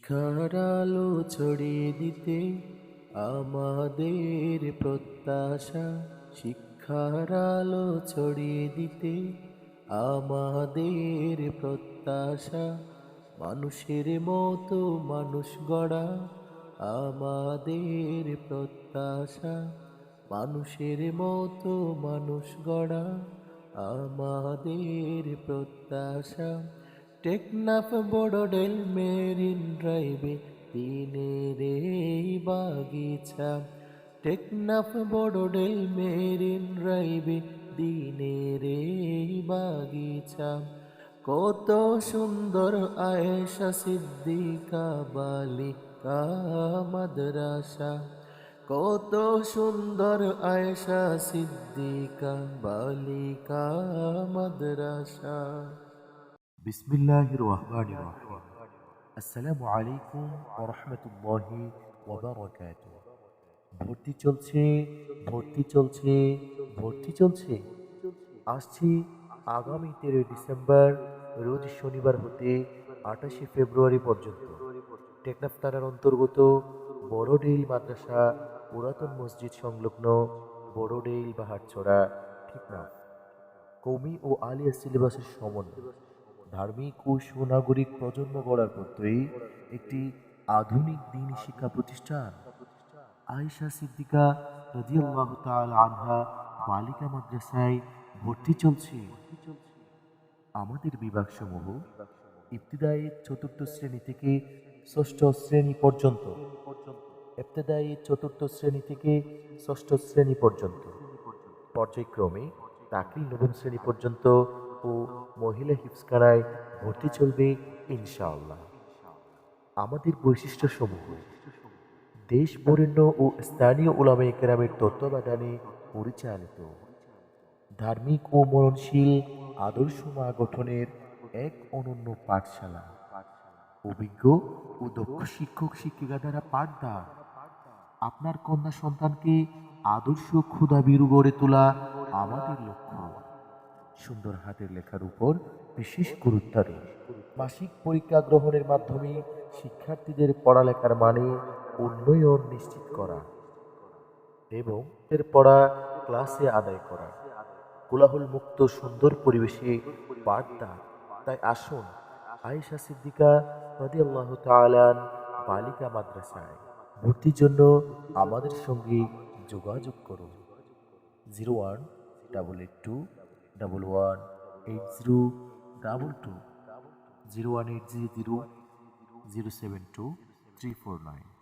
শিক্ষার আলো ছড়িয়ে দিতে আমাদের প্রত্যাশা। শিক্ষার আলো ছড়িয়ে দিতে আমাদের প্রত্যাশা। মানুষের মতো মানুষ গড়া আমাদের প্রত্যাশা। মানুষের মতো মানুষ গড়া আমাদের প্রত্যাশা। টেকনাফ বড়ডেল মেরিন ড্রাইভে দিনের এই বাগিচা। টেকনাফ বড়ডেল মেরিন ড্রাইভে দিনের এই বাগিচা। কত সুন্দর আয়েশা সিদ্দিকা বালিকা মাদ্রাসা। কত সুন্দর আয়েশা সিদ্দিকা বালিকা মাদ্রাসা। বিসমিল্লাহির রহমানির রহিম। আসসালামু আলাইকুম ওয়া রাহমাতুল্লাহি ওয়া বারাকাতুহু। ভর্তি চলছে, ভর্তি চলছে, ভর্তি চলছে। আসছি আগামী 13 ডিসেম্বর রোজ শনিবার হতে 28 ফেব্রুয়ারি পর্যন্ত টেকনাফ থানার অন্তর্গত বড়ডেইল মাদ্রাসা পুরাতন মসজিদ সংলগ্ন বড়ডেইল বাহারছড়া টেকনাফ। কওমি ও আলিয়া সিলেবাসের সমন্বয় ধার্মিক ও সুনাগরিক প্রজন্ম গড়ার পথেই একটি আধুনিক দ্বীনি শিক্ষা প্রতিষ্ঠান। আয়েশা সিদ্দিকা রাদিয়াল্লাহু তাআলা আনহা বালিকা মাদ্রাসায় ভর্তি চলছে। আমাদের বিভাগসমূহ ইবতিদায়ী চতুর্থ শ্রেণী থেকে ষষ্ঠ শ্রেণী পর্যন্ত, ইবতিদায়ী চতুর্থ শ্রেণী থেকে ষষ্ঠ শ্রেণী পর্যন্ত, পর্যায়ক্রমে তাকরির নবম শ্রেণী পর্যন্ত ও মহিলা হিফজখানায় ভর্তি চলবে ইনশাআল্লাহ। আমাদের বৈশিষ্ট্যসমূহ: দেশ বরেণ্য ও স্থানীয় উলামায়ে কেরামের তত্ত্বাবধানে পরিচালিত, ধার্মিক ও মননশীল আদর্শ মা গঠনের এক অনন্য পাঠশালা, অভিজ্ঞ ও দক্ষ শিক্ষক শিক্ষিকা দ্বারা পাঠদান। আপনার কন্যা সন্তানকে আদর্শ ক্ষুধাভীরু গড়ে তোলা আমাদের লক্ষ্য। সুন্দর হাতের লেখার উপর বিশেষ গুরুত্ব আরোপ। মাসিক পরীক্ষা গ্রহণের মাধ্যমে শিক্ষার্থীদের পড়ালেখার মানে উন্নয়ন নিশ্চিত করা এবং এর পড়া ক্লাসে আদায় করা, কোলাহল মুক্ত সুন্দর পরিবেশে পাঠদান। তাই আসুন আয়েশা সিদ্দিকা রাদিয়াল্লাহু তাআলা বালিকা মাদ্রাসায় ভর্তির জন্য আমাদের সঙ্গে যোগাযোগ করুন। 0188211802, 01800 072 349।